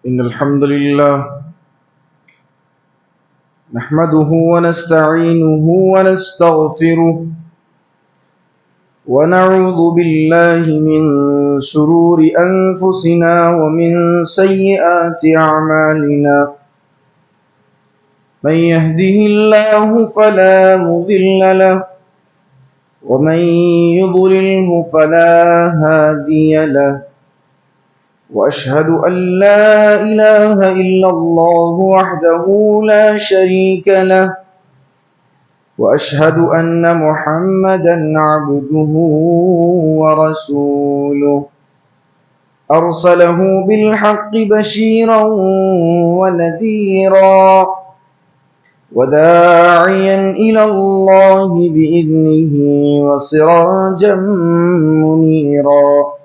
إن الحمد لله نحمده ونستعينه ونستغفره ونعوذ بالله من شرور أنفسنا ومن سيئات أعمالنا من يهده الله فلا مضل له ومن يضلله فلا هادي له وأشهد أن لا إله إلا الله وحده لا شريك له وأشهد أن محمدا عبده ورسوله أرسله بالحق بشيرا ونذيرا وداعيا إلى الله بإذنه وسراجا منيرا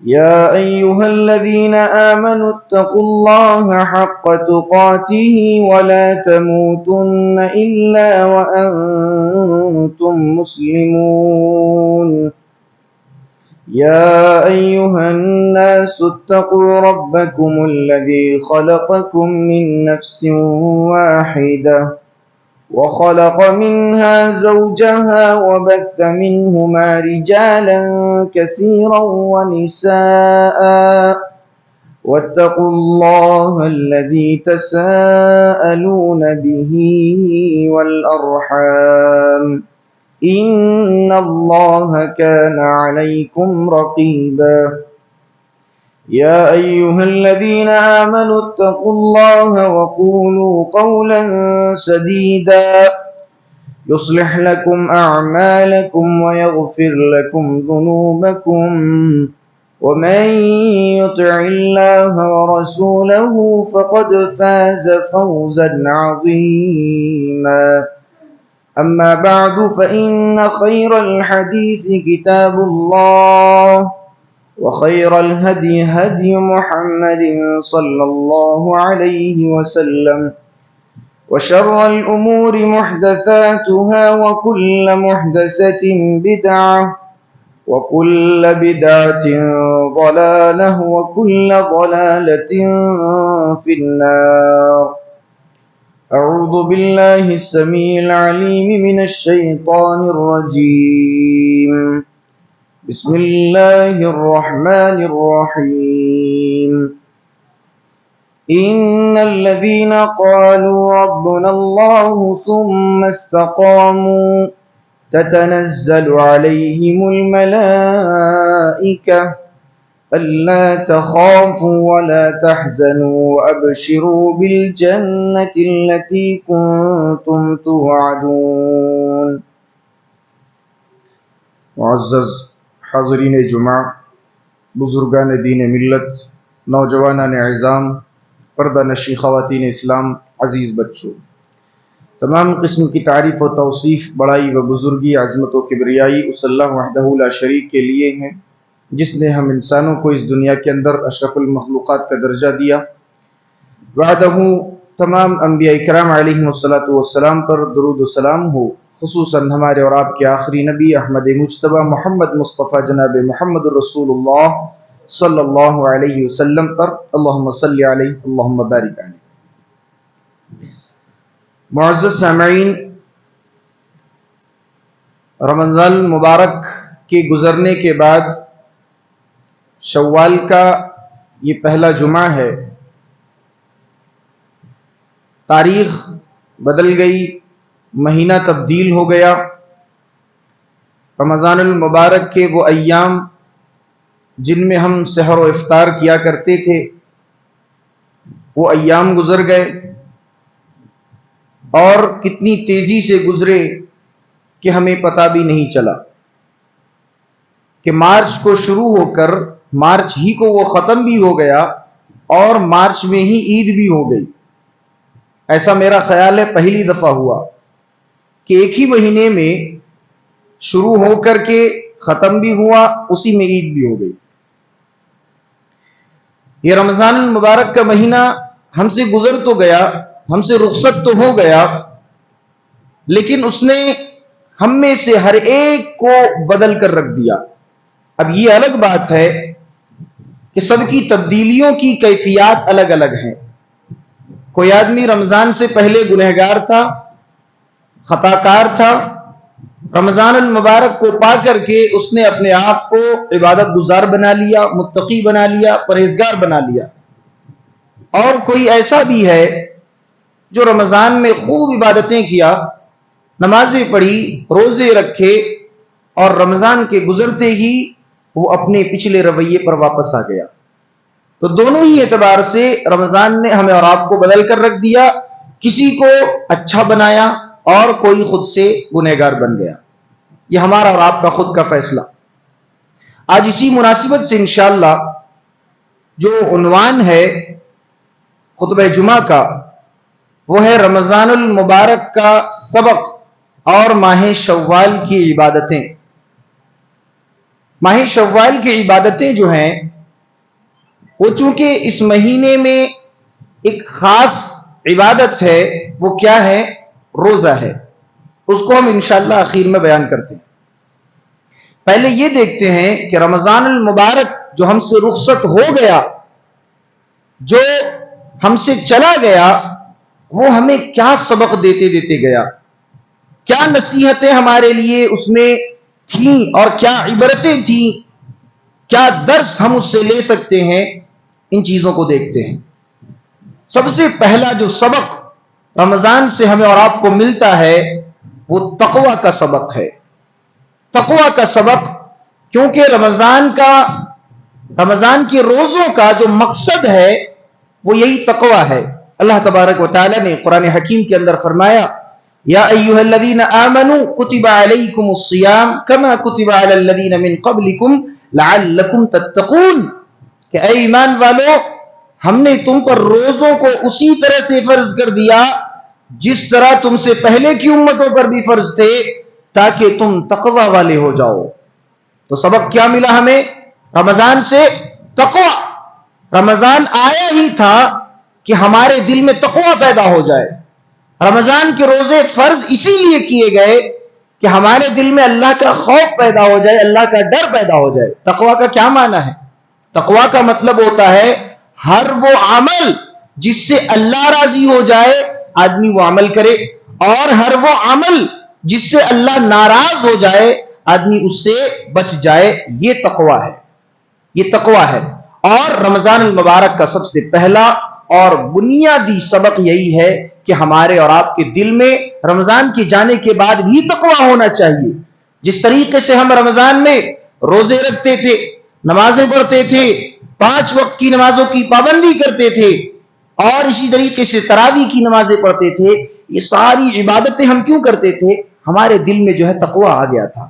يا أيها الذين آمنوا اتقوا الله حق تقاته ولا تموتن إلا وأنتم مسلمون يا أيها الناس اتقوا ربكم الذي خلقكم من نفس واحدة وخلق منها زوجها وبث منهما رجالا كثيرا ونساء واتقوا الله الذي تساءلون به والأرحام إن الله كان عليكم رقيبا يا أيها الذين آمنوا اتقوا الله وقولوا قولا سديدا يصلح لكم أعمالكم ويغفر لكم ذنوبكم ومن يطع الله ورسوله فقد فاز فوزا عظيما أما بعد فإن خير الحديث كتاب الله وخير الهدي هدي محمد صلى الله عليه وسلم وشر الأمور محدثاتها وكل محدثة بدعة وكل بدعة ضلالة وكل ضلالة في النار. أعوذ بالله السميع العليم من الشيطان الرجيم. بسم الله الرحمن الرحيم. إن الذين قالوا ربنا الله ثم استقاموا تتنزل عليهم الملائكة ألا تخافوا ولا تحزنوا وأبشروا بالجنة التي كنتم توعدون. معزز حاضرین جمعہ، بزرگان دین ملت، نوجوانان عظام، پردہ نشی خواتین اسلام، عزیز بچوں، تمام قسم کی تعریف و توصیف، بڑائی و بزرگی، عظمت و کبریائی اس اللہ وحدہ لا شریک کے لیے ہیں جس نے ہم انسانوں کو اس دنیا کے اندر اشرف المخلوقات کا درجہ دیا۔ وعدہ تمام انبیاء کرام علیہم السلام پر درود و سلام ہو، خصوصاً ہمارے اور آپ کے آخری نبی احمد مجتبیٰ محمد مصطفیٰ جناب محمد الرسول اللہ صلی اللہ علیہ وسلم پر، اللہم صلی علیہ اللہم بارک علیہ۔ معزز سامعین، رمضان المبارک کے گزرنے کے بعد شوال کا یہ پہلا جمعہ ہے۔ تاریخ بدل گئی، مہینہ تبدیل ہو گیا۔ رمضان المبارک کے وہ ایام جن میں ہم سحر و افطار کیا کرتے تھے، وہ ایام گزر گئے، اور کتنی تیزی سے گزرے کہ ہمیں پتہ بھی نہیں چلا کہ مارچ کو شروع ہو کر مارچ ہی کو وہ ختم بھی ہو گیا اور مارچ میں ہی عید بھی ہو گئی۔ ایسا میرا خیال ہے پہلی دفعہ ہوا کہ ایک ہی مہینے میں شروع ہو کر کے ختم بھی ہوا، اسی میں عید بھی ہو گئی۔ یہ رمضان المبارک کا مہینہ ہم سے گزر تو گیا، ہم سے رخصت تو ہو گیا، لیکن اس نے ہم میں سے ہر ایک کو بدل کر رکھ دیا۔ اب یہ الگ بات ہے کہ سب کی تبدیلیوں کی کیفیات الگ الگ ہیں۔ کوئی آدمی رمضان سے پہلے گنہگار تھا، خطا کار تھا، رمضان المبارک کو پا کر کے اس نے اپنے آپ کو عبادت گزار بنا لیا، متقی بنا لیا، پرہیزگار بنا لیا۔ اور کوئی ایسا بھی ہے جو رمضان میں خوب عبادتیں کیا، نمازیں پڑھی، روزے رکھے، اور رمضان کے گزرتے ہی وہ اپنے پچھلے رویے پر واپس آ گیا۔ تو دونوں ہی اعتبار سے رمضان نے ہمیں اور آپ کو بدل کر رکھ دیا، کسی کو اچھا بنایا اور کوئی خود سے گنہگار بن گیا۔ یہ ہمارا اور آپ کا خود کا فیصلہ۔ آج اسی مناسبت سے انشاءاللہ جو عنوان ہے خطبہ جمعہ کا، وہ ہے رمضان المبارک کا سبق اور ماہ شوال کی عبادتیں۔ ماہ شوال کی عبادتیں جو ہیں وہ چونکہ اس مہینے میں ایک خاص عبادت ہے، وہ کیا ہے؟ روزہ ہے۔ اس کو ہم انشاءاللہ اخیر میں بیان کرتے ہیں۔ پہلے یہ دیکھتے ہیں کہ رمضان المبارک جو ہم سے رخصت ہو گیا، جو ہم سے چلا گیا، وہ ہمیں کیا سبق دیتے دیتے گیا، کیا نصیحتیں ہمارے لیے اس میں تھیں اور کیا عبرتیں تھیں، کیا درس ہم اس سے لے سکتے ہیں، ان چیزوں کو دیکھتے ہیں۔ سب سے پہلا جو سبق رمضان سے ہمیں اور آپ کو ملتا ہے وہ تقوی کا سبق ہے۔ تقوی کا سبق، کیونکہ رمضان کے روزوں کا جو مقصد ہے وہ یہی تقوی ہے۔ اللہ تبارک و تعالی نے قرآن حکیم کے اندر فرمایا، یا ایھا الذین آمنوا کتب علیکم الصیام کما کتب علی الذین من قبلکم لعلکم تتقون، کہ اے ایمان والو، ہم نے تم پر روزوں کو اسی طرح سے فرض کر دیا جس طرح تم سے پہلے کی امتوں پر بھی فرض تھے، تاکہ تم تقوی والے ہو جاؤ۔ تو سبق کیا ملا ہمیں رمضان سے؟ تقوی۔ رمضان آیا ہی تھا کہ ہمارے دل میں تقوی پیدا ہو جائے۔ رمضان کے روزے فرض اسی لیے کیے گئے کہ ہمارے دل میں اللہ کا خوف پیدا ہو جائے، اللہ کا ڈر پیدا ہو جائے۔ تقوی کا کیا معنی ہے؟ تقوی کا مطلب ہوتا ہے ہر وہ عمل جس سے اللہ راضی ہو جائے آدمی وہ عمل کرے، اور ہر وہ عمل جس سے اللہ ناراض ہو جائے آدمی اس سے بچ جائے۔ یہ تقوی ہے، یہ تقوی ہے۔ اور رمضان المبارک کا سب سے پہلا اور بنیادی سبق یہی ہے کہ ہمارے اور آپ کے دل میں رمضان کے جانے کے بعد بھی تقوی ہونا چاہیے۔ جس طریقے سے ہم رمضان میں روزے رکھتے تھے، نمازیں پڑھتے تھے، 5 وقت کی نمازوں کی پابندی کرتے تھے، اور اسی طریقے سے تراویح کی نمازیں پڑھتے تھے، یہ ساری عبادتیں ہم کیوں کرتے تھے؟ ہمارے دل میں جو ہے تقوی آ گیا تھا،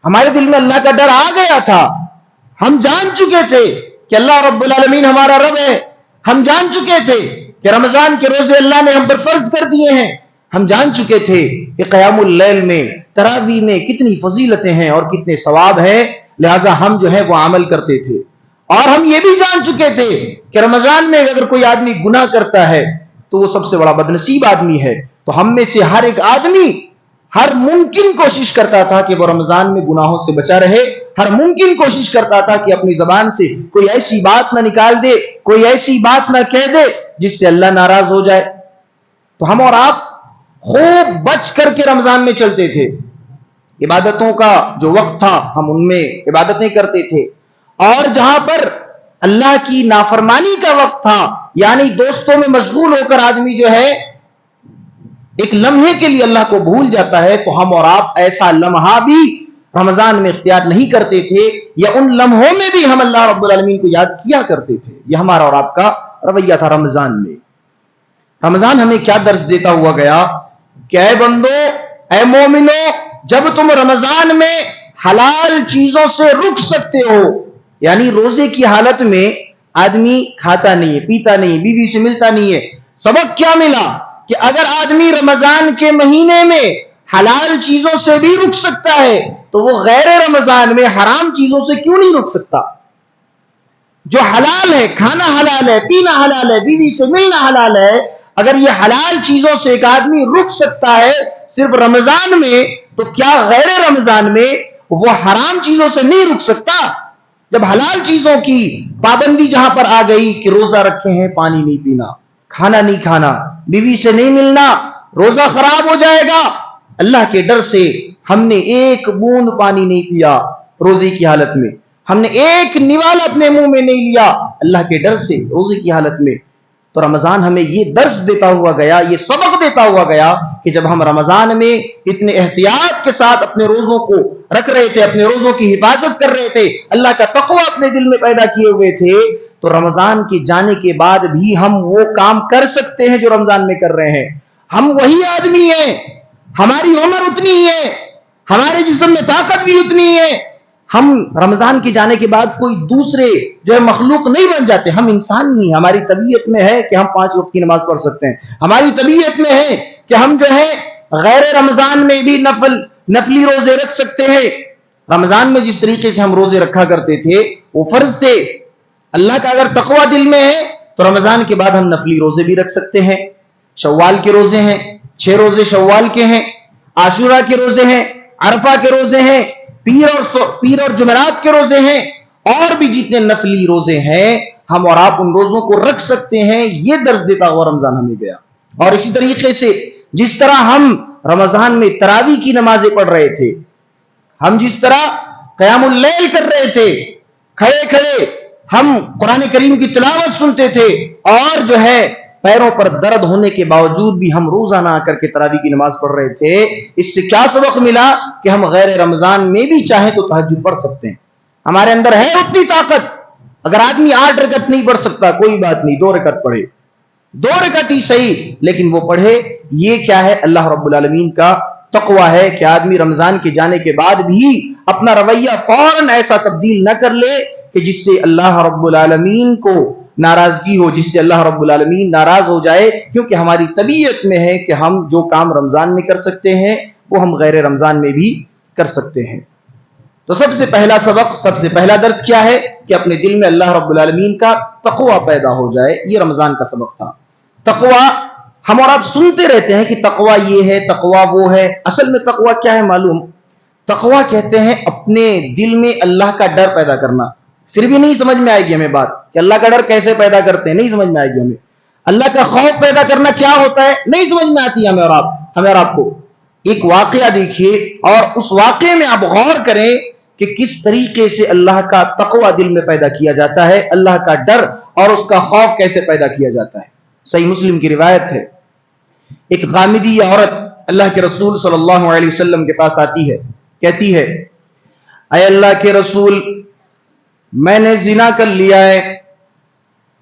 ہمارے دل میں اللہ کا ڈر آ گیا تھا۔ ہم جان چکے تھے کہ اللہ رب العالمین ہمارا رب ہے، ہم جان چکے تھے کہ رمضان کے روزے اللہ نے ہم پر فرض کر دیے ہیں، ہم جان چکے تھے کہ قیام اللیل میں، تراویح میں کتنی فضیلتیں ہیں اور کتنے ثواب ہیں، لہذا ہم جو ہے وہ عمل کرتے تھے۔ اور ہم یہ بھی جان چکے تھے کہ رمضان میں اگر کوئی آدمی گناہ کرتا ہے تو وہ سب سے بڑا بدنصیب آدمی ہے۔ تو ہم میں سے ہر ایک آدمی ہر ممکن کوشش کرتا تھا کہ وہ رمضان میں گناہوں سے بچا رہے، ہر ممکن کوشش کرتا تھا کہ اپنی زبان سے کوئی ایسی بات نہ نکال دے، کوئی ایسی بات نہ کہہ دے جس سے اللہ ناراض ہو جائے۔ تو ہم اور آپ خوب بچ کر کے رمضان میں چلتے تھے۔ عبادتوں کا جو وقت تھا ہم ان میں عبادتیں کرتے تھے، اور جہاں پر اللہ کی نافرمانی کا وقت تھا، یعنی دوستوں میں مشغول ہو کر آدمی جو ہے ایک لمحے کے لیے اللہ کو بھول جاتا ہے، تو ہم اور آپ ایسا لمحہ بھی رمضان میں اختیار نہیں کرتے تھے، یا ان لمحوں میں بھی ہم اللہ رب العالمین کو یاد کیا کرتے تھے۔ یہ ہمارا اور آپ کا رویہ تھا رمضان میں۔ رمضان ہمیں کیا درس دیتا ہوا گیا کہ اے بندو، اے مومنو، جب تم رمضان میں حلال چیزوں سے رک سکتے ہو، یعنی روزے کی حالت میں آدمی کھاتا نہیں ہے، پیتا نہیں، بیوی سے ملتا نہیں ہے، سبق کیا ملا کہ اگر آدمی رمضان کے مہینے میں حلال چیزوں سے بھی رک سکتا ہے تو وہ غیر رمضان میں حرام چیزوں سے کیوں نہیں رک سکتا؟ جو حلال ہے، کھانا حلال ہے، پینا حلال ہے، بیوی سے ملنا حلال ہے، اگر یہ حلال چیزوں سے ایک آدمی رک سکتا ہے صرف رمضان میں، تو کیا غیر رمضان میں وہ حرام چیزوں سے نہیں رک سکتا؟ جب حلال چیزوں کی پابندی جہاں پر آ گئی کہ روزہ رکھے ہیں پانی نہیں پینا، کھانا نہیں کھانا، بیوی سے نہیں ملنا، روزہ خراب ہو جائے گا، اللہ کے ڈر سے ہم نے ایک بوند پانی نہیں پیا روزے کی حالت میں، ہم نے ایک نوال اپنے منہ میں نہیں لیا اللہ کے ڈر سے روزے کی حالت میں، تو رمضان ہمیں یہ درس دیتا ہوا گیا، یہ سبق دیتا ہوا گیا کہ جب ہم رمضان میں اتنے احتیاط کے ساتھ اپنے روزوں کو رکھ رہے تھے، اپنے روزوں کی حفاظت کر رہے تھے، اللہ کا تقوی اپنے دل میں پیدا کیے ہوئے تھے، تو رمضان کے جانے کے بعد بھی ہم وہ کام کر سکتے ہیں جو رمضان میں کر رہے ہیں۔ ہم وہی آدمی ہیں، ہماری عمر اتنی ہی ہے، ہمارے جسم میں طاقت بھی اتنی ہی ہے، ہم رمضان کے جانے کے بعد کوئی دوسرے جو ہے مخلوق نہیں بن جاتے، ہم انسان ہی، ہماری طبیعت میں ہے کہ ہم 5 وقت کی نماز پڑھ سکتے ہیں، ہماری طبیعت میں ہے کہ ہم جو ہے غیر رمضان میں بھی نفلی روزے رکھ سکتے ہیں۔ رمضان میں جس طریقے سے ہم روزے رکھا کرتے تھے وہ فرض تھے، اللہ کا اگر تقوی دل میں ہے تو رمضان کے بعد ہم نفلی روزے بھی رکھ سکتے ہیں۔ شوال کے روزے ہیں، 6 روزے شوال کے ہیں، عاشورہ کے روزے ہیں، عرفہ کے روزے ہیں، پیر اور جمعرات کے روزے ہیں، اور بھی جتنے نفلی روزے ہیں ہم اور آپ ان روزوں کو رکھ سکتے ہیں، یہ درس دیتا ہوا رمضان ہمیں گیا۔ اور اسی طریقے سے جس طرح ہم رمضان میں تراویح کی نمازیں پڑھ رہے تھے، ہم جس طرح قیام اللیل کر رہے تھے، کھڑے کھڑے ہم قرآن کریم کی تلاوت سنتے تھے، اور جو ہے پیروں پر درد ہونے کے باوجود بھی ہم روزانہ آ کر کے تراویح کی نماز پڑھ رہے تھے، اس سے کیا سبق ملا کہ ہم غیر رمضان میں بھی چاہیں تو تہجد پڑھ سکتے ہیں، ہمارے اندر ہے اتنی طاقت۔ اگر آدمی 8 رکعت نہیں پڑھ سکتا کوئی بات نہیں، 2 رکعت پڑھے، 2 رکعت ہی صحیح لیکن وہ پڑھے، یہ کیا ہے؟ اللہ رب العالمین کا تقوی ہے کہ آدمی رمضان کے جانے کے بعد بھی اپنا رویہ فوراً ایسا تبدیل نہ کر لے کہ جس سے اللہ رب العالمین کو ناراضگی ہو، جس سے اللہ رب العالمین ناراض ہو جائے، کیونکہ ہماری طبیعت میں ہے کہ ہم جو کام رمضان میں کر سکتے ہیں وہ ہم غیر رمضان میں بھی کر سکتے ہیں۔ تو سب سے پہلا سبق، سب سے پہلا درس کیا ہے کہ اپنے دل میں اللہ رب العالمین کا تقوی پیدا ہو جائے، یہ رمضان کا سبق تھا۔ تقوی ہم اور آپ سنتے رہتے ہیں کہ تقوی یہ ہے، تقوی وہ ہے، اصل میں تقوی کیا ہے معلوم؟ تقوی کہتے ہیں اپنے دل میں اللہ کا ڈر پیدا کرنا۔ پھر بھی نہیں سمجھ میں آئے گی ہمیں بات کہ اللہ کا ڈر کیسے پیدا کرتے ہیں، نہیں سمجھ میں آئے گی ہمیں۔ اللہ کا خوف پیدا کرنا کیا ہوتا ہے، نہیں سمجھ میں آتی ہمیں اور آپ کو۔ ایک واقعہ دیکھیے اور اس واقعے میں آپ غور کریں کہ کس طریقے سے اللہ کا تقوی دل میں پیدا کیا جاتا ہے، اللہ کا ڈر اور اس کا خوف کیسے پیدا کیا جاتا ہے۔ صحیح مسلم کی روایت ہے، ایک غامدی عورت اللہ کے رسول صلی اللہ علیہ وسلم کے پاس آتی ہے، کہتی ہے اے اللہ کے رسول میں نے زنا کر لیا ہے،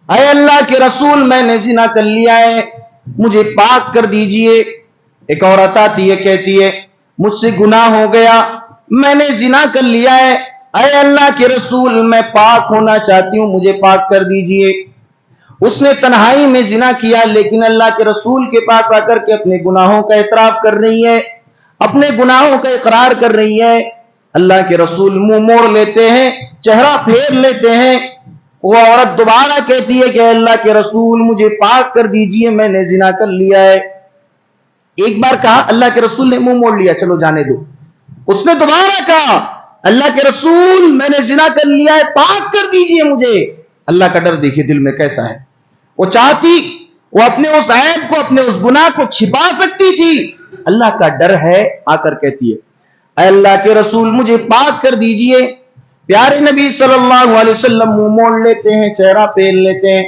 اے اللہ کے رسول میں نے زنا کر لیا ہے، مجھے پاک کر دیجئے۔ ایک عورت آتی ہے، کہتی ہے مجھ سے گناہ ہو گیا، میں نے زنا کر لیا ہے، اے اللہ کے رسول میں پاک ہونا چاہتی ہوں، مجھے پاک کر دیجئے۔ اس نے تنہائی میں زنا کیا لیکن اللہ کے رسول کے پاس آ کر کے اپنے گناہوں کا اعتراف کر رہی ہے، اپنے گناہوں کا اقرار کر رہی ہے۔ اللہ کے رسول منہ موڑ لیتے ہیں، چہرہ پھیر لیتے ہیں۔ وہ عورت دوبارہ کہتی ہے کہ اللہ کے رسول مجھے پاک کر دیجئے، میں نے زنا کر لیا ہے۔ ایک بار کہا، اللہ کے رسول نے منہ موڑ لیا، چلو جانے دو۔ اس نے دوبارہ کہا اللہ کے رسول میں نے زنا کر لیا ہے، پاک کر دیجئے مجھے۔ اللہ کا ڈر دیکھیے دل میں کیسا ہے، وہ چاہتی وہ اپنے اس عیب کو، اپنے اس گناہ کو چھپا سکتی تھی، اللہ کا ڈر ہے، آ کر کہتی ہے اے اللہ کے رسول مجھے پاک کر دیجئے۔ پیارے نبی صلی اللہ علیہ وسلم منہ موڑ لیتے ہیں، چہرہ پھیر لیتے ہیں۔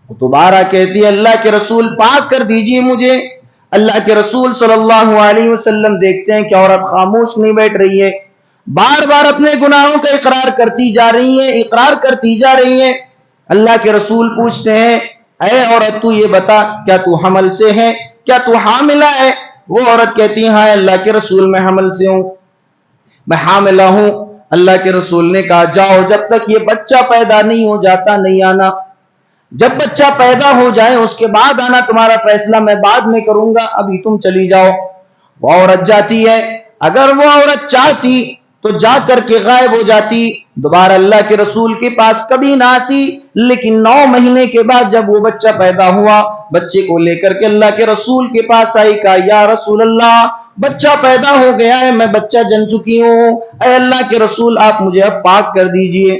وہ دوبارہ کہتی ہے اللہ کے رسول پاک کر دیجئے مجھے۔ اللہ کے رسول صلی اللہ علیہ وسلم دیکھتے ہیں کہ عورت خاموش نہیں بیٹھ رہی ہے، بار بار اپنے گناہوں کا اقرار کرتی جا رہی ہے، اقرار کرتی جا رہی ہے۔ اللہ کے رسول پوچھتے ہیں اے عورت تو یہ بتا کیا تو حمل سے ہے، کیا تو حاملہ ہے؟ وہ عورت کہتی ہے ہاں اللہ کے رسول میں حمل سے ہوں، میں حاملہ ہوں۔ اللہ کے رسول نے کہا جاؤ، جب تک یہ بچہ پیدا نہیں ہو جاتا نہیں آنا، جب بچہ پیدا ہو جائے اس کے بعد آنا، تمہارا فیصلہ میں بعد میں کروں گا، ابھی تم چلی جاؤ۔ وہ عورت جاتی ہے، اگر وہ عورت چاہتی تو جا کر کے غائب ہو جاتی، دوبارہ اللہ کے رسول کے پاس کبھی نہ آتی، لیکن 9 مہینے کے بعد جب وہ بچہ پیدا ہوا، بچے کو لے کر کے اللہ کے رسول کے پاس آئی، کہا یا رسول اللہ بچہ پیدا ہو گیا ہے، میں بچہ جن چکی ہوں، اے اللہ کے رسول آپ مجھے اب پاک کر دیجئے۔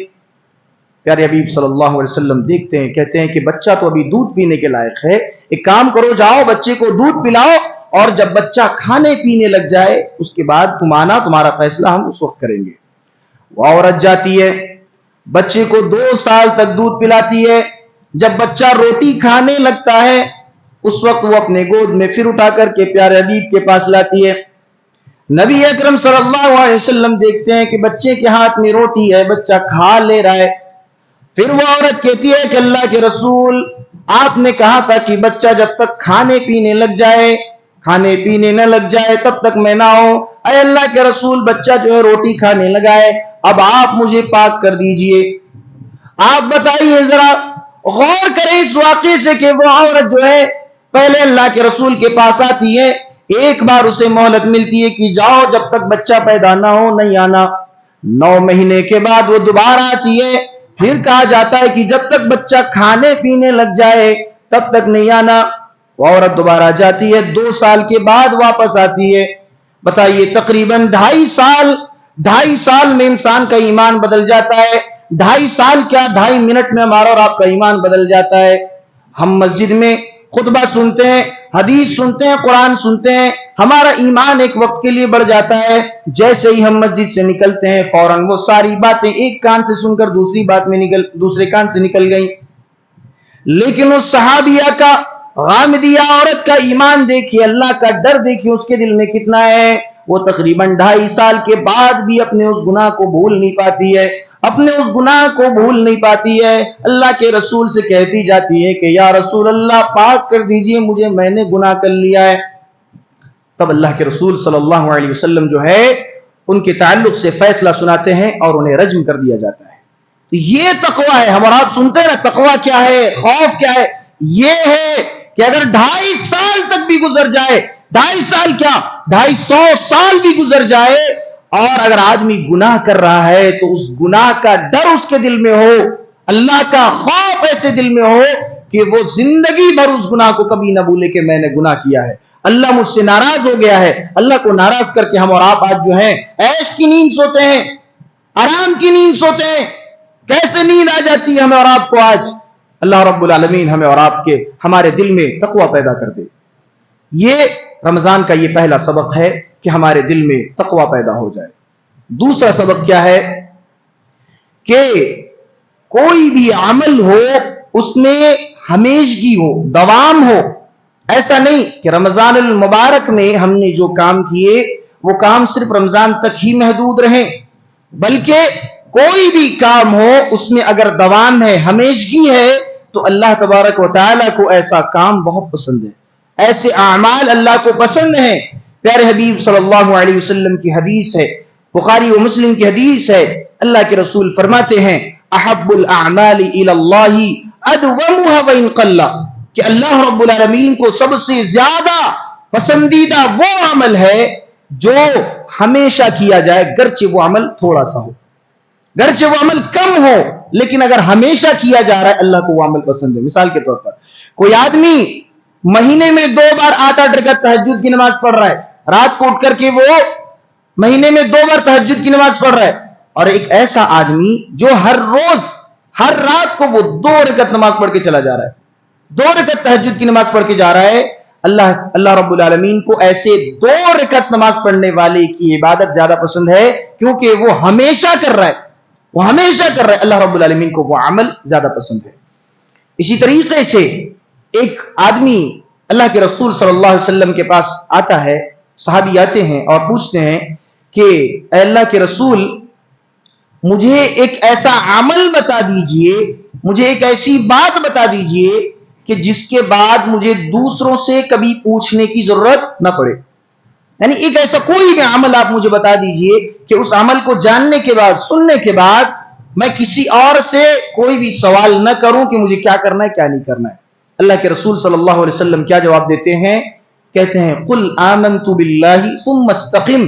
پیارے حبیب صلی اللہ علیہ وسلم دیکھتے ہیں، کہتے ہیں کہ بچہ تو ابھی دودھ پینے کے لائق ہے، ایک کام کرو، جاؤ بچے کو دودھ پلاؤ، اور جب بچہ کھانے پینے لگ جائے اس کے بعد تم آنا، تمہارا فیصلہ ہم اس وقت کریں گے۔ وہ عورت جاتی ہے، بچے کو 2 سال تک دودھ پلاتی ہے، جب بچہ روٹی کھانے لگتا ہے اس وقت وہ اپنے گود میں پھر اٹھا کر کے پیارے حبیب کے پاس لاتی ہے۔ نبی اکرم صلی اللہ علیہ وسلم دیکھتے ہیں کہ بچے کے ہاتھ میں روٹی ہے، بچہ کھا لے رہا ہے، پھر وہ عورت کہتی ہے کہ اللہ کے رسول، آپ نے کہا تھا کہ بچہ جب تک کھانے پینے لگ جائے، کھانے پینے نہ لگ جائے تب تک میں نہ ہوں۔ اے اللہ کے رسول، بچہ جو ہے روٹی کھانے لگا ہے، اب آپ مجھے پاک کر دیجئے۔ آپ بتائیے، ذرا غور کریں اس واقعے سے کہ وہ عورت جو ہے پہلے اللہ کے رسول کے پاس آتی ہے، ایک بار اسے مہلت ملتی ہے کہ جاؤ جب تک بچہ پیدا نہ ہو نہیں آنا۔ 9 مہینے کے بعد وہ دوبارہ آتی ہے، پھر کہا جاتا ہے کہ جب تک بچہ کھانے پینے لگ جائے تب تک نہیں آنا۔ وہ عورت دوبارہ جاتی ہے، 2 سال کے بعد واپس آتی ہے۔ بتائیے، تقریباً 2.5 سال میں انسان کا ایمان بدل جاتا ہے۔ 2.5 سال کیا، 2.5 منٹ میں ہمارا اور آپ کا ایمان بدل جاتا ہے۔ ہم مسجد میں خطبہ سنتے ہیں، حدیث سنتے ہیں، قرآن سنتے ہیں، ہمارا ایمان ایک وقت کے لیے بڑھ جاتا ہے، جیسے ہی ہم مسجد سے نکلتے ہیں فوراً وہ ساری باتیں ایک کان سے سن کر دوسرے کان سے نکل گئی۔ لیکن اس صحابیہ کا، غامدیہ عورت کا ایمان دیکھیے، اللہ کا ڈر دیکھیے اس کے دل میں کتنا ہے۔ وہ تقریباً 2.5 سال کے بعد بھی اپنے اس گناہ کو بھول نہیں پاتی ہے، اپنے اس گناہ کو بھول نہیں پاتی ہے۔ اللہ کے رسول سے کہتی جاتی ہے کہ یا رسول اللہ، پاک کر دیجئے مجھے، میں نے گناہ کر لیا ہے۔ تب اللہ کے رسول صلی اللہ علیہ وسلم جو ہے ان کے تعلق سے فیصلہ سناتے ہیں اور انہیں رجم کر دیا جاتا ہے۔ تو یہ تقویٰ ہے، ہم اور آپ سنتے ہیں نا تقویٰ کیا ہے، خوف کیا ہے، یہ ہے کہ اگر 2.5 سال تک بھی گزر جائے، 2.5 سال کیا، 250 سال بھی گزر جائے، اور اگر آدمی گناہ کر رہا ہے تو اس گناہ کا ڈر اس کے دل میں ہو، اللہ کا خوف ایسے دل میں ہو کہ وہ زندگی بھر اس گناہ کو کبھی نہ بھولے کہ میں نے گناہ کیا ہے، اللہ مجھ سے ناراض ہو گیا ہے۔ اللہ کو ناراض کر کے ہم اور آپ آج جو ہیں عیش کی نیند سوتے ہیں، آرام کی نیند سوتے ہیں۔ کیسے نیند آ جاتی ہے ہمیں اور آپ کو آج؟ اللہ رب العالمین ہمیں اور آپ کے ہمارے دل میں تقویٰ پیدا کر دے۔ یہ رمضان کا یہ پہلا سبق ہے کہ ہمارے دل میں تقویٰ پیدا ہو جائے۔ دوسرا سبق کیا ہے کہ کوئی بھی عمل ہو اس میں ہمیشگی ہو، دوام ہو۔ ایسا نہیں کہ رمضان المبارک میں ہم نے جو کام کیے وہ کام صرف رمضان تک ہی محدود رہیں، بلکہ کوئی بھی کام ہو اس میں اگر دوام ہے، ہمیشگی ہے، تو اللہ تبارک و تعالیٰ کو ایسا کام بہت پسند ہے، ایسے اعمال اللہ کو پسند ہیں۔ پیارے حبیب صلی اللہ علیہ وسلم کی حدیث ہے، بخاری و مسلم کی حدیث ہے، اللہ کے رسول فرماتے ہیں احب الاعمال الی اللہ ادومها وان قل، کہ اللہ رب العالمین کو سب سے زیادہ پسندیدہ وہ عمل ہے جو ہمیشہ کیا جائے، گرچہ وہ عمل تھوڑا سا ہو، گرچہ وہ عمل کم ہو، لیکن اگر ہمیشہ کیا جا رہا ہے اللہ کو وہ عمل پسند ہے۔ مثال کے طور پر کوئی آدمی مہینے میں 2 بار 8 رکعت تہجد کی نماز پڑھ رہا ہے، رات کو اٹھ کر کے وہ مہینے میں 2 بار تہجد کی نماز پڑھ رہا ہے، اور ایک ایسا آدمی جو ہر روز ہر رات کو وہ 2 رکعت نماز پڑھ کے چلا جا رہا ہے، 2 رکعت تہجد کی نماز پڑھ کے جا رہا ہے، اللہ رب العالمین کو ایسے 2 رکعت نماز پڑھنے والے کی عبادت زیادہ پسند ہے، کیونکہ وہ ہمیشہ کر رہا ہے، وہ ہمیشہ کر رہا ہے، اللہ رب العالمین کو وہ عمل زیادہ پسند ہے۔ اسی طریقے سے ایک آدمی اللہ کے رسول صلی اللہ علیہ وسلم کے پاس آتا ہے، صحابی آتے ہیں اور پوچھتے ہیں کہ اے اللہ کے رسول، مجھے ایک ایسا عمل بتا دیجئے، مجھے ایک ایسی بات بتا دیجئے کہ جس کے بعد مجھے دوسروں سے کبھی پوچھنے کی ضرورت نہ پڑے، یعنی ایک ایسا کوئی بھی عمل آپ مجھے بتا دیجئے کہ اس عمل کو جاننے کے بعد، سننے کے بعد میں کسی اور سے کوئی بھی سوال نہ کروں کہ مجھے کیا کرنا ہے کیا نہیں کرنا ہے۔ اللہ کے رسول صلی اللہ علیہ وسلم کیا جواب دیتے ہیں؟ کہتے ہیں قل آمنت باللہ ثم استقم،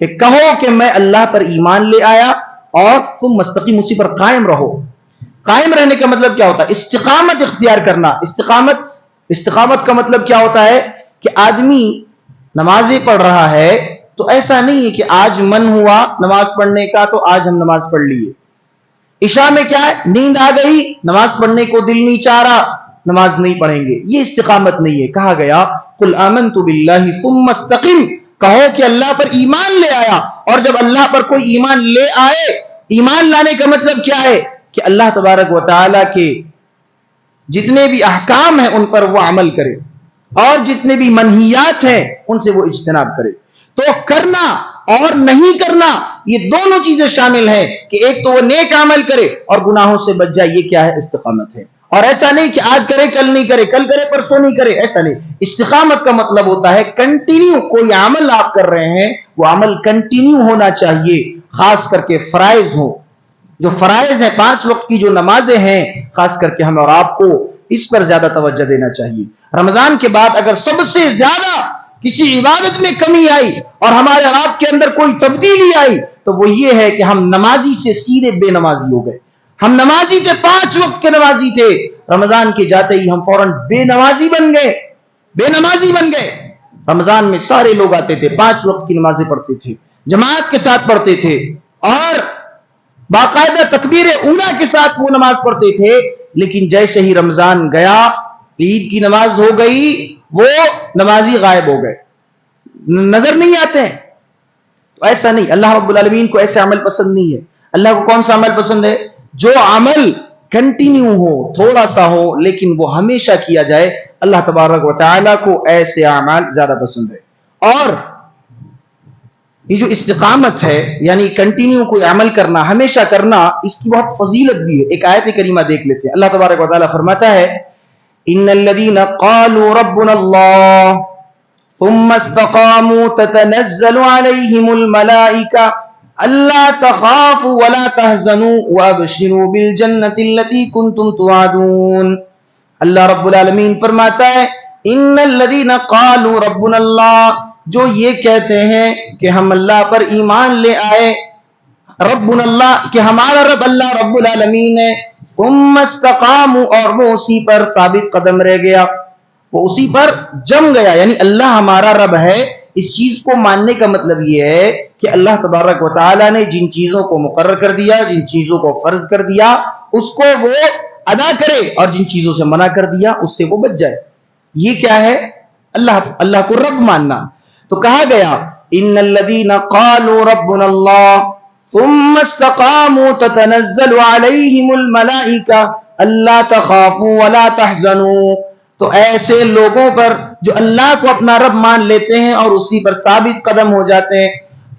کہ کہو کہ میں اللہ پر ایمان لے آیا اور ثم استقم، اسی پر قائم رہو۔ قائم رہنے کا مطلب کیا ہوتا ہے؟ استقامت اختیار کرنا۔ استقامت کا مطلب کیا ہوتا ہے کہ آدمی نمازیں پڑھ رہا ہے تو ایسا نہیں ہے کہ آج من ہوا نماز پڑھنے کا تو آج ہم نماز پڑھ لیے۔ عشاء میں کیا ہے؟ نیند آ گئی، نماز پڑھنے کو دل نہیں چاہ رہا، نماز نہیں پڑھیں گے، یہ استقامت نہیں ہے۔ کہا گیا قل آمنت باللہ ثم استقم، کہو کہ اللہ پر ایمان لے آیا، اور جب اللہ پر کوئی ایمان لے آئے، ایمان لانے کا مطلب کیا ہے؟ کہ اللہ تبارک و تعالی کے جتنے بھی احکام ہیں ان پر وہ عمل کرے، اور جتنے بھی منہیات ہیں ان سے وہ اجتناب کرے۔ تو کرنا اور نہیں کرنا، یہ دونوں چیزیں شامل ہیں کہ ایک تو وہ نیک عمل کرے اور گناہوں سے بچ جائے، یہ کیا ہے؟ استقامت ہے۔ اور ایسا نہیں کہ آج کرے کل نہیں کرے، کل کرے پرسوں نہیں کرے، ایسا نہیں۔ استقامت کا مطلب ہوتا ہے کنٹینیو، کوئی عمل آپ کر رہے ہیں وہ عمل کنٹینیو ہونا چاہیے، خاص کر کے فرائض ہو، جو فرائض ہیں، 5 وقت کی جو نمازیں ہیں، خاص کر کے ہمیں اور آپ کو اس پر زیادہ توجہ دینا چاہیے۔ رمضان کے بعد اگر سب سے زیادہ کسی عبادت میں کمی آئی اور ہمارے آپ کے اندر کوئی تبدیلی آئی تو وہ یہ ہے کہ ہم نمازی سے سیدھے بے نمازی ہو گئے۔ ہم نمازی تھے، 5 وقت کے نمازی تھے، رمضان کے جاتے ہی ہم فوراً بے نمازی بن گئے، بے نمازی بن گئے۔ رمضان میں سارے لوگ آتے تھے، 5 وقت کی نمازیں پڑھتے تھے، جماعت کے ساتھ پڑھتے تھے، اور باقاعدہ تکبیر اولا کے ساتھ وہ نماز پڑھتے تھے، لیکن جیسے ہی رمضان گیا، عید کی نماز ہو گئی، وہ نمازی غائب ہو گئے، نظر نہیں آتے ہیں۔ تو ایسا نہیں، اللہ رب العالمین کو ایسے عمل پسند نہیں ہے۔ اللہ کو کون سا عمل پسند ہے؟ جو عمل کنٹینیو ہو، تھوڑا سا ہو لیکن وہ ہمیشہ کیا جائے، اللہ تبارک و تعالیٰ کو ایسے اعمال زیادہ پسند ہے۔ اور یہ جو استقامت ہے، یعنی کنٹینیو کوئی عمل کرنا، ہمیشہ کرنا، اس کی بہت فضیلت بھی ہے۔ ایک آیت کریمہ دیکھ لیتے ہیں۔ اللہ تبارک و تعالیٰ فرماتا ہے ان الذين قالوا ربنا الله ثم استقاموا تتنزل عليهم الملائكة الا تخافوا ولا تحزنوا وابشروا بالجنة التي كنتم توعدون۔ اللہ رب العالمین فرماتا ہے ان الذين قالوا ربنا الله، جو یہ کہتے ہیں کہ ہم اللہ پر ایمان لے آئے، ربنا اللہ کہ ہمارا رب اللہ رب العالمین ہے، ثم استقاموا اور وہ اسی پر ثابت قدم رہ گیا، وہ اسی پر جم گیا، یعنی اللہ ہمارا رب ہے۔ اس چیز کو ماننے کا مطلب یہ ہے کہ اللہ تبارک و تعالیٰ نے جن چیزوں کو مقرر کر دیا، جن چیزوں کو فرض کر دیا، اس کو وہ ادا کرے، اور جن چیزوں سے منع کر دیا اس سے وہ بچ جائے۔ یہ کیا ہے؟ اللہ کو رب ماننا۔ تو کہا گیا ان الذين قالوا ربنا الله ثم استقاموا تتنزل عليهم الملائكة الا تخافوا ولا تحزنوا۔ تو ایسے لوگوں پر جو اللہ کو اپنا رب مان لیتے ہیں اور اسی پر ثابت قدم ہو جاتے ہیں،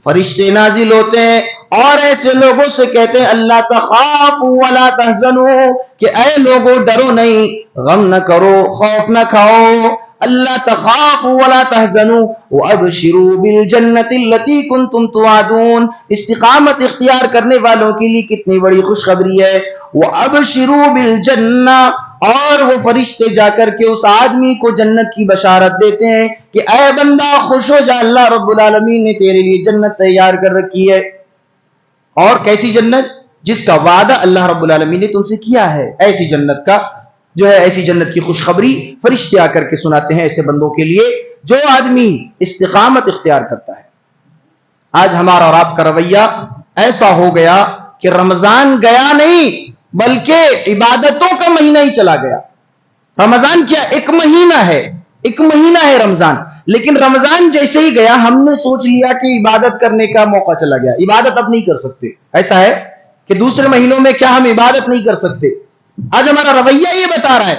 فرشتے نازل ہوتے ہیں اور ایسے لوگوں سے کہتے ہیں اللہ تخافوا ولا تحزنوا، کہ اے لوگوں ڈرو نہیں، غم نہ کرو، خوف نہ کھاؤ، اللہ تخافوا ولا تحزنوا وابشروا بالجنة التي كنتم توعدون۔ استقامت اختیار کرنے والوں کے لیے کتنی بڑی خوشخبری ہے۔ وابشروا بالجنة، اور وہ فرشتے جا کر کے اس آدمی کو جنت کی بشارت دیتے ہیں کہ اے بندہ خوش ہو جا، اللہ رب العالمین نے تیرے لیے جنت تیار کر رکھی ہے۔ اور کیسی جنت؟ جس کا وعدہ اللہ رب العالمین نے تم سے کیا ہے، ایسی جنت کا جو ہے، ایسی جنت کی خوشخبری فرشتے آ کر کے سناتے ہیں ایسے بندوں کے لیے جو آدمی استقامت اختیار کرتا ہے۔ آج ہمارا اور آپ کا رویہ ایسا ہو گیا کہ رمضان گیا نہیں بلکہ عبادتوں کا مہینہ ہی چلا گیا۔ رمضان کیا؟ ایک مہینہ ہے، ایک مہینہ ہے رمضان، لیکن رمضان جیسے ہی گیا ہم نے سوچ لیا کہ عبادت کرنے کا موقع چلا گیا، عبادت اب نہیں کر سکتے۔ ایسا ہے کہ دوسرے مہینوں میں کیا ہم عبادت نہیں کر سکتے؟ آج ہمارا رویہ یہ بتا رہا ہے،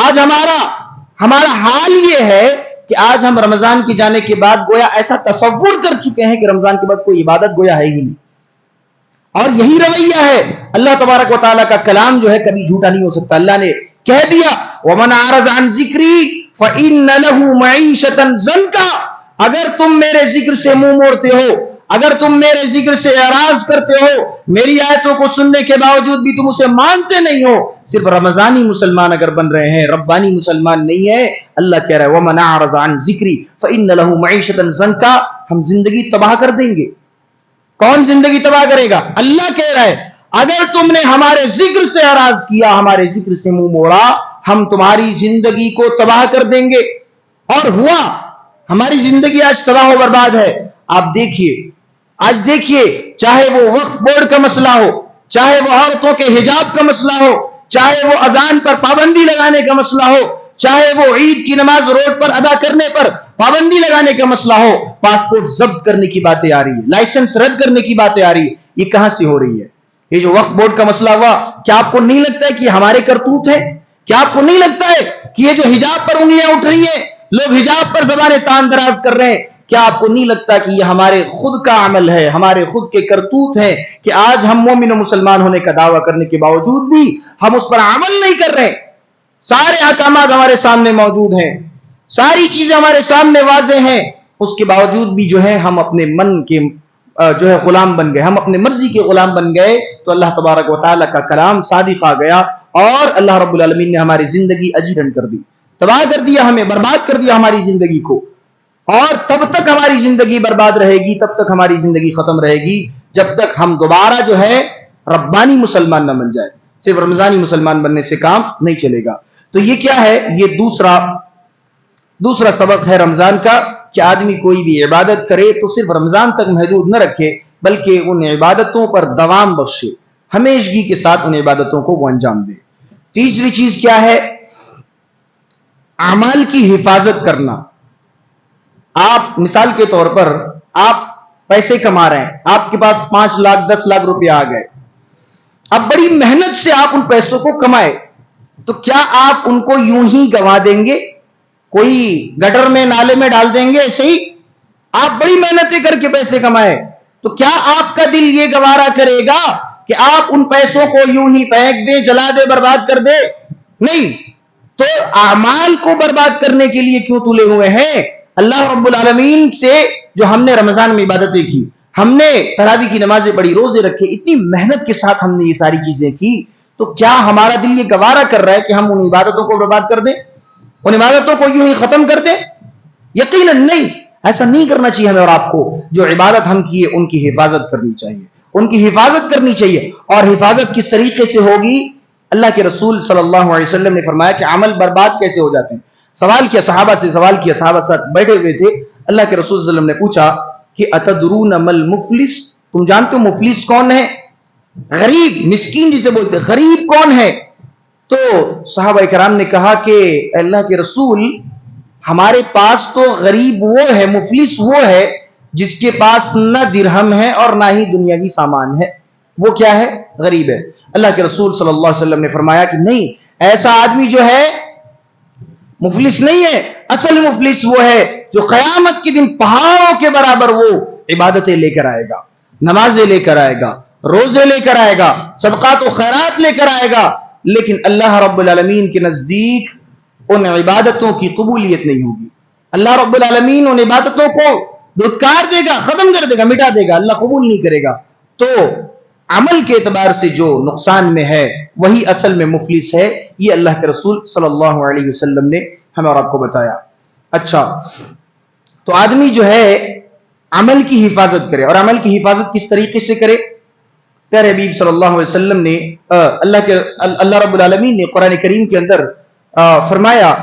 آج ہمارا حال یہ ہے کہ آج ہم رمضان کے جانے کے بعد گویا ایسا تصور کر چکے ہیں کہ رمضان کے بعد کوئی عبادت گویا ہے ہی نہیں۔ اور یہی رویہ ہے، اللہ تبارک و تعالیٰ کا کلام جو ہے کبھی جھوٹا نہیں ہو سکتا۔ اللہ نے کہہ دیا وَمَنْ أَعْرَضَ عَنْ ذِكْرِي فَإِنَّ لَهُ مَعِيشَةً ضَنْكَ، اگر تم میرے ذکر سے منہ موڑتے ہو، اگر تم میرے ذکر سے اعراض کرتے ہو، میری آیتوں کو سننے کے باوجود بھی تم اسے مانتے نہیں ہو، صرف رمضانی مسلمان اگر بن رہے ہیں، ربانی مسلمان نہیں ہے، اللہ کہہ رہا ہے وَمَنْ أَعْرَضَ عَنْ ذِكْرِي فَإِنَّ لَهُ مَعِيشَةً ضَنْكَ، ہم زندگی تباہ کر دیں گے۔ کون زندگی تباہ کرے گا؟ اللہ کہہ رہا ہے اگر تم نے ہمارے ذکر سے اعراض کیا، ہمارے ذکر سے منہ موڑا، ہم تمہاری زندگی کو تباہ کر دیں گے۔ اور ہوا، ہماری زندگی آج تباہ و برباد ہے۔ آپ دیکھیے، آج دیکھیے، چاہے وہ وقف بورڈ کا مسئلہ ہو، چاہے وہ عورتوں کے حجاب کا مسئلہ ہو، چاہے وہ اذان پر پابندی لگانے کا مسئلہ ہو، چاہے وہ عید کی نماز روڈ پر ادا کرنے پر پابندی لگانے کا مسئلہ ہو، پاسپورٹ ضبط کرنے کی باتیں آ رہی ہے، لائسنس رد کرنے کی باتیں آ رہی ہے، یہ کہاں سے ہو رہی ہے؟ یہ جو وقف بورڈ کا مسئلہ ہوا، کیا آپ کو نہیں لگتا ہے کہ ہمارے کرتوت ہے؟ کیا آپ کو نہیں لگتا ہے کہ یہ جو حجاب پر انگلیاں اٹھ رہی ہیں، لوگ حجاب پر زبانیں تان دراز کر رہے ہیں، کیا آپ کو نہیں لگتا کہ یہ ہمارے خود کا عمل ہے، ہمارے خود کے کرتوت ہیں کہ آج ہم مومن و مسلمان ہونے کا دعویٰ کرنے کے باوجود بھی ہم اس پر عمل نہیں کر رہے؟ سارے احکامات ہمارے سامنے موجود ہیں، ساری چیزیں ہمارے سامنے واضح ہیں، اس کے باوجود بھی جو ہے ہم اپنے من کے جو ہے غلام بن گئے، ہم اپنے مرضی کے غلام بن گئے، تو اللہ تبارک و تعالیٰ کا کلام صادق آ گیا اور اللہ رب العالمین نے ہماری زندگی اجیرن کر دی، تباہ کر دیا، ہمیں برباد کر دیا ہماری زندگی کو۔ اور تب تک ہماری زندگی برباد رہے گی، تب تک ہماری زندگی ختم رہے گی جب تک ہم دوبارہ جو ہے ربانی مسلمان نہ بن جائے۔ صرف رمضانی مسلمان بننے سے کام نہیں چلے گا۔ تو یہ کیا ہے؟ یہ دوسرا سبق ہے رمضان کا کہ آدمی کوئی بھی عبادت کرے تو صرف رمضان تک محدود نہ رکھے، بلکہ ان عبادتوں پر دوام بخشے، ہمیشگی کے ساتھ ان عبادتوں کو وہ انجام دے۔ تیسری چیز کیا ہے؟ اعمال کی حفاظت کرنا۔ آپ مثال کے طور پر آپ پیسے کما رہے ہیں، آپ کے پاس 5 لاکھ 10 لاکھ روپے آ گئے، اب بڑی محنت سے آپ ان پیسوں کو کمائے، تو کیا آپ ان کو یوں ہی گوا دیں گے؟ کوئی گٹر میں نالے میں ڈال دیں گے ایسے ہی؟ آپ بڑی محنتیں کر کے پیسے کمائے، تو کیا آپ کا دل یہ گوارا کرے گا کہ آپ ان پیسوں کو یوں ہی پھینک دیں، جلا دے، برباد کر دے؟ نہیں۔ تو اعمال کو برباد کرنے کے لیے کیوں تلے ہوئے ہیں؟ اللہ رب العالمین سے جو ہم نے رمضان میں عبادتیں کی، ہم نے تراویح کی نمازیں پڑھی، روزے رکھے، اتنی محنت کے ساتھ ہم نے یہ ساری چیزیں کی، تو کیا ہمارا دل یہ گوارا کر رہا ہے کہ ہم ان عبادتوں کو برباد کر دیں، ان عبادتوں کو یوں ہی ختم کر دیں؟ یقیناً نہیں، ایسا نہیں کرنا چاہیے ہمیں اور آپ کو۔ جو عبادت ہم کیے ان کی حفاظت کرنی چاہیے، ان کی حفاظت کرنی چاہیے۔ اور حفاظت کس طریقے سے ہوگی؟ اللہ کے رسول صلی اللہ علیہ وسلم نے فرمایا کہ عمل برباد کیسے ہو جاتے ہیں۔ سوال کیا صحابہ سے، صحابہ ساتھ بیٹھے ہوئے تھے، اللہ کے رسول صلی اللہ علیہ وسلم نے پوچھا کہ اتدرون مل مفلس، تم جانتے ہو مفلس کون ہے؟ غریب، مسکین جسے بولتے، غریب کون ہے؟ تو صحابہ کرام نے کہا کہ اللہ کے رسول، ہمارے پاس تو غریب وہ ہے، مفلس وہ ہے جس کے پاس نہ درہم ہے اور نہ ہی دنیاوی سامان ہے، وہ کیا ہے؟ غریب ہے۔ اللہ کے رسول صلی اللہ علیہ وسلم نے فرمایا کہ نہیں، ایسا آدمی جو ہے مفلس نہیں ہے، اصل مفلس وہ ہے جو قیامت کے دن پہاڑوں کے برابر وہ عبادتیں لے کر آئے گا، نمازیں لے کر آئے گا، روزے لے کر آئے گا، صدقات و خیرات لے کر آئے گا، لیکن اللہ رب العالمین کے نزدیک ان عبادتوں کی قبولیت نہیں ہوگی۔ اللہ رب العالمین ان عبادتوں کو دھتکار دے گا، ختم کر دے گا، مٹا دے گا، اللہ قبول نہیں کرے گا۔ تو عمل کے اعتبار سے جو نقصان میں ہے وہی اصل میں مفلس ہے، یہ اللہ کے رسول صلی اللہ علیہ وسلم نے ہمیں اور آپ کو بتایا۔ اچھا، تو آدمی جو ہے عمل کی حفاظت کرے، اور عمل کی حفاظت کس طریقے سے کرے؟ پیارے حبیب صلی اللہ علیہ وسلم نے اللہ رب العالمین نے قرآن کریم کے اندر فرمایا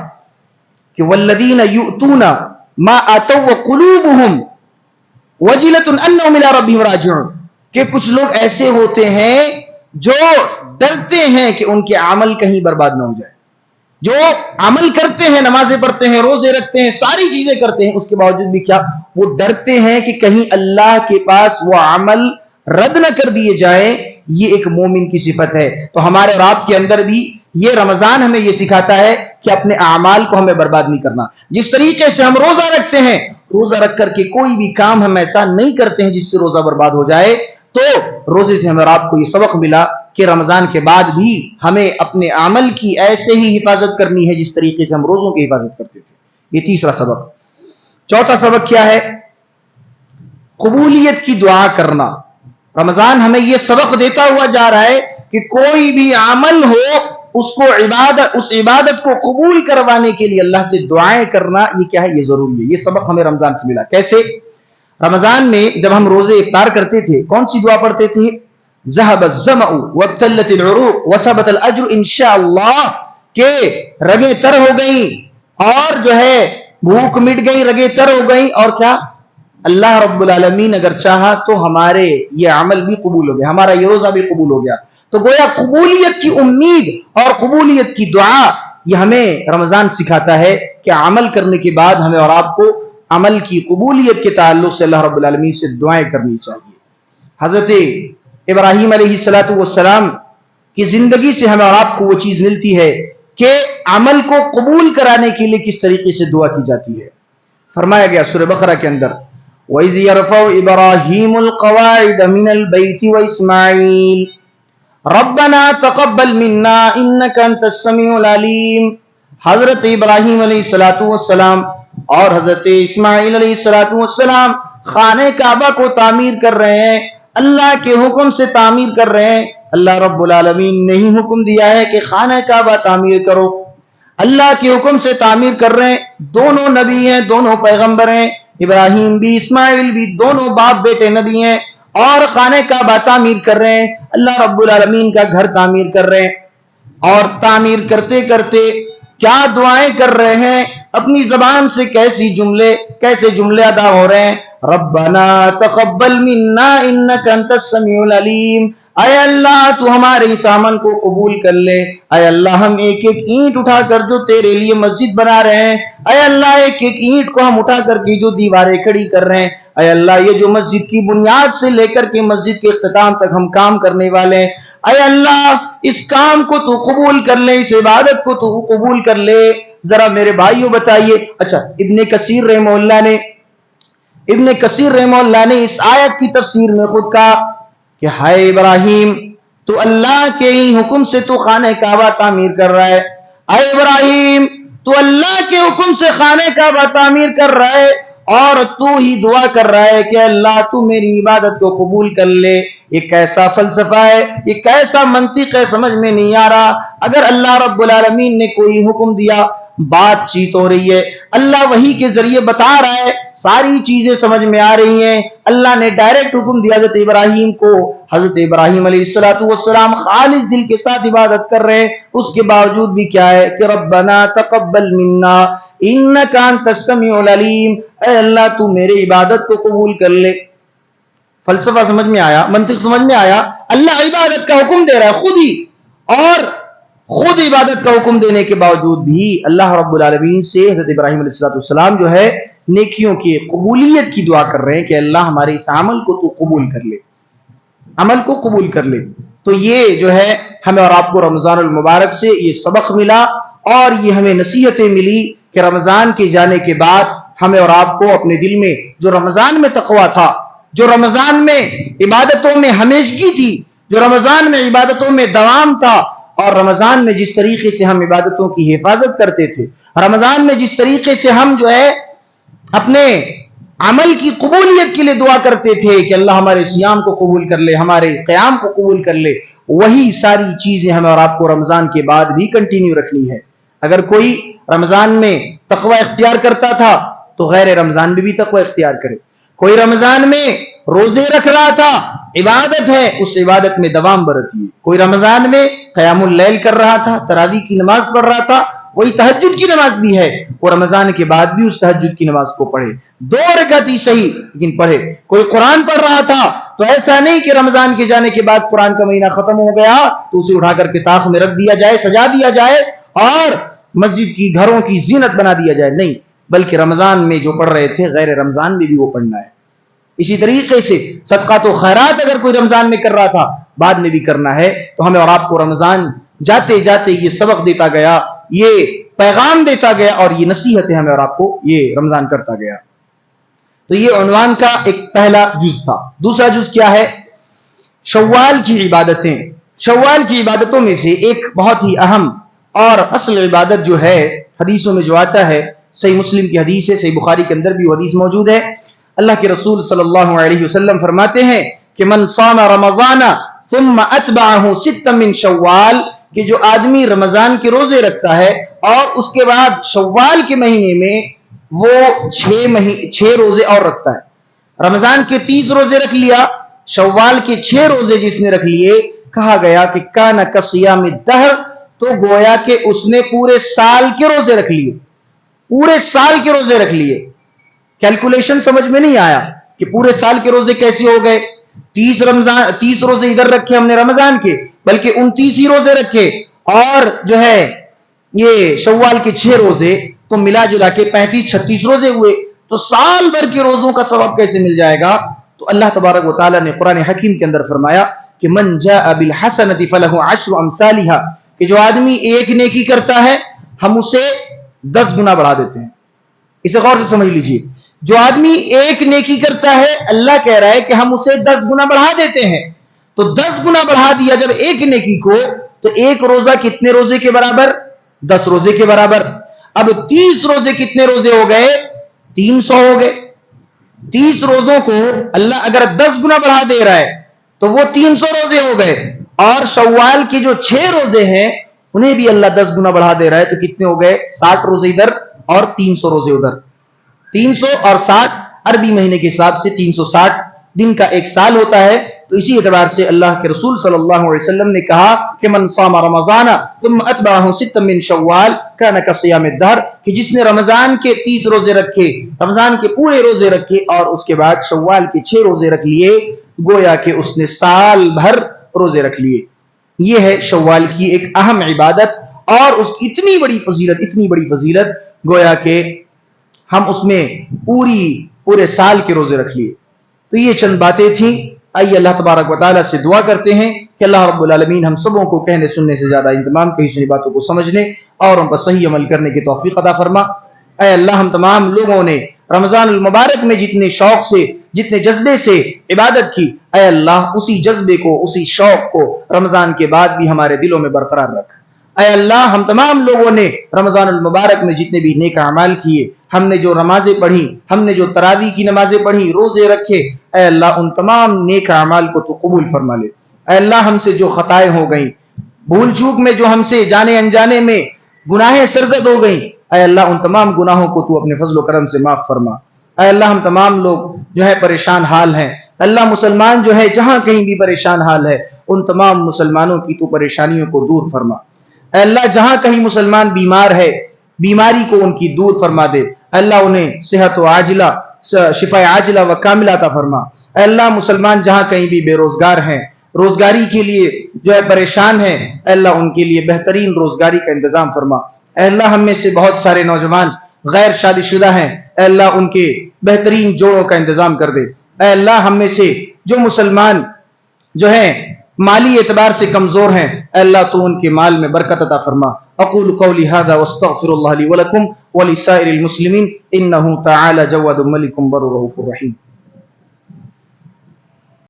کہ والذین یؤتون ما آتوا وقلوبہم وجلۃ انہم الی ربہم راجعون، کہ کچھ لوگ ایسے ہوتے ہیں جو ڈرتے ہیں کہ ان کے عمل کہیں برباد نہ ہو جائے، جو عمل کرتے ہیں، نمازیں پڑھتے ہیں، روزے رکھتے ہیں، ساری چیزیں کرتے ہیں، اس کے باوجود بھی کیا؟ وہ ڈرتے ہیں کہ کہیں اللہ کے پاس وہ عمل رد نہ کر دیے جائیں۔ یہ ایک مومن کی صفت ہے۔ تو ہمارے اور آپ کے اندر بھی یہ رمضان ہمیں یہ سکھاتا ہے کہ اپنے اعمال کو ہمیں برباد نہیں کرنا۔ جس طریقے سے ہم روزہ رکھتے ہیں، روزہ رکھ کر کے کوئی بھی کام ہم ایسا نہیں کرتے ہیں جس سے روزہ برباد ہو جائے، تو روزے سے ہمیں اور آپ کو یہ سبق ملا کہ رمضان کے بعد بھی ہمیں اپنے عمل کی ایسے ہی حفاظت کرنی ہے جس طریقے سے ہم روزوں کی حفاظت کرتے تھے۔ یہ تیسرا سبق۔ چوتھا سبق کیا ہے؟ قبولیت کی دعا کرنا۔ رمضان ہمیں یہ سبق دیتا ہوا جا رہا ہے کہ کوئی بھی عمل ہو، اس عبادت کو قبول کروانے کے لیے اللہ سے دعائیں کرنا، یہ کیا ہے؟ یہ ضروری ہے۔ یہ سبق ہمیں رمضان سے ملا۔ کیسے؟ رمضان میں جب ہم روزے افطار کرتے تھے، کون سی دعا پڑھتے تھے؟ ذهب الظمأ وابتلت العروق وثبت الاجر انشاءاللہ، کہ رگیں تر ہو گئیں اور جو ہے بھوک مٹ گئی، رگیں تر ہو گئیں، اور کیا؟ اللہ رب العالمین اگر چاہا تو ہمارے یہ عمل بھی قبول ہو گیا، ہمارا یہ روزہ بھی قبول ہو گیا۔ تو گویا قبولیت کی امید اور قبولیت کی دعا یہ ہمیں رمضان سکھاتا ہے کہ عمل کرنے کے بعد ہمیں اور آپ کو عمل کی قبولیت کے تعلق سے اللہ رب العالمین سے دعائیں کرنی چاہیے۔ حضرت ابراہیم علیہ السلام کی زندگی سے ہمیں اور آپ کو وہ چیز ملتی ہے کہ عمل کو قبول کرانے کے لیے کس طریقے سے دعا کی جاتی ہے۔ فرمایا گیا سورہ بقرہ کے اندر وَإِذْ يَرْفَعُ إِبْرَاهِيمُ الْقَوَاعِدَ مِنَ الْبَيْتِ وَإِسْمَاعِيلُ رَبَّنَا تَقَبَّلْ مِنَّا إِنَّكَ أَنْتَ السَّمِيعُ الْعَلِيمُ۔ حضرت ابراہیم علیہ السلام اور حضرت اسماعیل علیہ السلام خانہ کعبہ کو تعمیر کر رہے ہیں، اللہ کے حکم سے تعمیر کر رہے ہیں۔ اللہ رب العالمین نے ہی حکم دیا ہے کہ خانہ کعبہ تعمیر کرو، اللہ کے حکم سے تعمیر کر رہے ہیں۔ دونوں نبی ہیں، دونوں پیغمبر ہیں، ابراہیم بھی اسماعیل بھی، دونوں باپ بیٹے نبی ہیں، اور خانہ کعبہ تعمیر کر رہے ہیں، اللہ رب العالمین کا گھر تعمیر کر رہے ہیں۔ اور تعمیر کرتے کرتے کیا دعائیں کر رہے ہیں، اپنی زبان سے کیسے جملے ادا ہو رہے ہیں۔ ربنا تقبل منا انک انت السمیع العلیم، اے اللہ تو ہمارے اس عمل کو قبول کر لے۔ اے اللہ ہم ایک ایک اینٹ اٹھا کر جو تیرے لیے مسجد بنا رہے ہیں، اے اللہ ایک ایک اینٹ کو ہم اٹھا کر کے جو دیواریں کھڑی کر رہے ہیں، اے اللہ یہ جو مسجد کی بنیاد سے لے کر کے مسجد کے اختتام تک ہم کام کرنے والے ہیں، اے اللہ اس کام کو تو قبول کر لے، اس عبادت کو تو قبول کر لے۔ ذرا میرے بھائیوں بتائیے، اچھا ابن کثیر رحمہ اللہ نے اس آیت کی تفسیر میں خود کہا کہ ہائے ابراہیم تو اللہ کے ہی حکم سے تو خانہ کعبہ تعمیر کر رہا ہے، اے ابراہیم تو اللہ کے حکم سے خانہ کعبہ تعمیر کر رہا ہے اور تو ہی دعا کر رہا ہے کہ اللہ تو میری عبادت کو قبول کر لے۔ یہ کیسا فلسفہ ہے، یہ کیسا منطق ہے، سمجھ میں نہیں آ رہا۔ اگر اللہ رب العالمین نے کوئی حکم دیا، بات چیت ہو رہی ہے، اللہ وحی کے ذریعے بتا رہا ہے، ساری چیزیں سمجھ میں آ رہی ہیں، اللہ نے ڈائریکٹ حکم دیا حضرت ابراہیم کو، حضرت ابراہیم علیہ السلام خالص دل کے ساتھ عبادت کر رہے ہیں، اس کے باوجود بھی کیا ہے کہ ربنا تقبل منا انک انت السمیع العلیم، اے اللہ تو میرے عبادت کو قبول کر لے۔ فلسفہ سمجھ میں آیا، منطق سمجھ میں آیا۔ اللہ عبادت کا حکم دے رہا ہے خود ہی، اور خود عبادت کا حکم دینے کے باوجود بھی اللہ رب العالمین سے حضرت ابراہیم علیہ السلام جو ہے نیکیوں کی قبولیت کی دعا کر رہے ہیں کہ اللہ ہمارے اس عمل کو تو قبول کر لے، عمل کو قبول کر لے۔ تو یہ جو ہے ہمیں اور آپ کو رمضان المبارک سے یہ سبق ملا، اور یہ ہمیں نصیحتیں ملی کہ رمضان کے جانے کے بعد ہمیں اور آپ کو اپنے دل میں جو رمضان میں تقویٰ تھا، جو رمضان میں عبادتوں میں ہمیشگی تھی، جو رمضان میں عبادتوں میں دوام تھا، اور رمضان میں جس طریقے سے ہم عبادتوں کی حفاظت کرتے تھے، رمضان میں جس طریقے سے ہم جو ہے اپنے عمل کی قبولیت کے لیے دعا کرتے تھے کہ اللہ ہمارے صیام کو قبول کر لے، ہمارے قیام کو قبول کر لے، وہی ساری چیزیں ہمیں اور آپ کو رمضان کے بعد بھی کنٹینیو رکھنی ہے۔ اگر کوئی رمضان میں تقوی اختیار کرتا تھا تو غیر رمضان میں بھی تقوی اختیار کرے۔ کوئی رمضان میں روزے رکھ رہا تھا، عبادت ہے، اس عبادت میں دوام برتیے۔ کوئی رمضان میں قیام اللیل کر رہا تھا، تراویح کی نماز پڑھ رہا تھا، وہی تہجد کی نماز بھی ہے، اور رمضان کے بعد بھی اس تہجد کی نماز کو پڑھے، 2 رکعت ہی صحیح لیکن پڑھے۔ کوئی قرآن پڑھ رہا تھا تو ایسا نہیں کہ رمضان کے جانے کے بعد قرآن کا مہینہ ختم ہو گیا تو اسے اٹھا کر کے طاق میں رکھ دیا جائے، سجا دیا جائے اور مسجد کی گھروں کی زینت بنا دیا جائے، نہیں، بلکہ رمضان میں جو پڑھ رہے تھے غیر رمضان میں بھی وہ پڑھنا ہے۔ اسی طریقے سے صدقات و خیرات اگر کوئی رمضان میں کر رہا تھا بعد میں بھی کرنا ہے۔ تو ہمیں اور آپ کو رمضان جاتے جاتے یہ سبق دیتا گیا، یہ پیغام دیتا گیا، اور یہ نصیحتیں ہمیں اور آپ کو یہ رمضان کرتا گیا۔ تو یہ عنوان کا ایک پہلا جز تھا۔ دوسرا جز کیا ہے؟ شوال کی عبادتیں۔ شوال کی عبادتوں میں سے ایک بہت ہی اہم اور اصل عبادت جو ہے، حدیثوں میں جو آتا ہے، صحیح مسلم کی حدیث ہے، صحیح بخاری کے اندر بھی وہ حدیث موجود ہے، اللہ کے رسول صلی اللہ علیہ وسلم فرماتے ہیں کہ من صام رمضان ثم اتبعه 6 من شوال، کہ جو آدمی رمضان کے روزے رکھتا ہے اور اس کے بعد شوال کے مہینے میں وہ 6 روزے اور رکھتا ہے۔ رمضان کے 30 روزے رکھ لیا، شوال کے 6 روزے جس نے رکھ لیے، کہا گیا کہ کان کصیام الدہر، تو گویا کہ اس نے پورے سال کے روزے رکھ لیے، پورے سال کے روزے رکھ لیے۔ کیلکولیشن سمجھ میں نہیں آیا، کہ پورے سال کے روزے کیسے ہو گئے. 30 روزے ادھر رکھے ہم نے رمضان کے، بلکہ 29 ہی روزے رکھے، اور جو ہے یہ شوال کے 6 روزے، تو ملا جلا کے 35-36 روزے ہوئے. تو سال بھر کے روزوں کا ثواب کیسے مل جائے گا؟ تو اللہ تبارک و تعالیٰ نے قرآن حکیم کے اندر فرمایا کہ من جاء بالحسنۃ فلہ عشر امثالھا، کہ جو آدمی ایک نیکی کرتا ہے ہم اسے 10 گنا بڑھا دیتے ہیں. اسے غور سے سمجھ لیجئے، جو آدمی ایک نیکی کرتا ہے اللہ کہہ رہا ہے کہ ہم اسے 10 گنا بڑھا دیتے ہیں. تو 10 گنا بڑھا دیا جب ایک نیکی کو، تو ایک روزہ کتنے روزے کے برابر؟ 10 روزے کے برابر. اب 30 روزے کتنے روزے ہو گئے؟ 300 ہو گئے. 30 روزوں کو اللہ اگر 10 گنا بڑھا دے رہا ہے تو وہ 300 روزے ہو گئے، اور شوال کے جو 6 روزے ہیں انہیں بھی اللہ 10 گنا بڑھا دے رہا ہے، تو کتنے ہو گئے؟ 60 روزے ادھر اور 300 روزے ادھر. 300 اور 60 عربی مہینے کے حساب سے 360 دن کا ایک سال ہوتا ہے. تو اسی اعتبار سے اللہ کے رسول صلی اللہ علیہ وسلم نے کہا کہ من صام رمضان ثم اتبعه 6 من شوال كان كصيام الدهر، کہ جس نے رمضان کے 30 روزے رکھے، رمضان کے پورے روزے رکھے، اور اس کے بعد شوال کے 6 روزے رکھ لیے، گویا کہ اس نے سال بھر روزے رکھ لیے. یہ ہے شوال کی ایک اہم عبادت، اور اس کی اتنی بڑی فضیلت گویا کہ ہم اس میں پورے سال کے روزے رکھ لیے. تو یہ چند باتیں تھیں. آئیے اللہ تبارک و تعالیٰ سے دعا کرتے ہیں کہ اللہ رب العالمین ہم سبوں کو کہنے سننے سے زیادہ انتمام کہی سنی باتوں کو سمجھنے اور ان پر صحیح عمل کرنے کی توفیق عطا فرما. اے اللہ ہم تمام لوگوں نے رمضان المبارک میں جتنے شوق سے، جتنے جذبے سے عبادت کی، اے اللہ اسی جذبے کو، اسی شوق کو رمضان کے بعد بھی ہمارے دلوں میں برقرار رکھ. اے اللہ ہم تمام لوگوں نے رمضان المبارک میں جتنے بھی نیک اعمال کیے، ہم نے جو نمازیں پڑھی، ہم نے جو تراویح کی نمازیں پڑھی، روزے رکھے، اے اللہ ان تمام نیک اعمال کو تو قبول فرما لے. اے اللہ ہم سے جو خطائیں ہو گئیں، بھول چوک میں جو ہم سے جانے انجانے میں گناہیں سرزد ہو گئیں، اے اللہ ان تمام گناہوں کو تو اپنے فضل و کرم سے معاف فرما. اے اللہ ہم تمام لوگ جو ہے پریشان حال ہیں، اللہ مسلمان جو ہے جہاں کہیں بھی پریشان حال ہے، ان تمام مسلمانوں کی تو پریشانیوں کو دور فرما. اے اللہ جہاں کہیں مسلمان بیمار ہے، بیماری کو ان کی دور فرما دے. اللہ انہیں صحت و عاجلہ، شفا عاجلہ و کاملہ عطا فرما. اے اللہ مسلمان جہاں کہیں بھی بے روزگار ہیں، روزگاری کے لیے جو ہے پریشان ہیں، اے اللہ ان کے لیے بہترین روزگاری کا انتظام فرما. اے اللہ ہم میں سے بہت سارے نوجوان غیر شادی شدہ ہیں، اے اللہ ان کے بہترین جوڑوں کا انتظام کر دے. اے اللہ ہم میں سے جو مسلمان جو ہیں مالی اعتبار سے کمزور ہیں، اے اللہ تو ان کے مال میں برکت عطا فرما. اقول قولی هذا واستغفر الله لي ولكم ولسائر المسلمين انه تعالى جواد ملك بر رؤوف رحيم.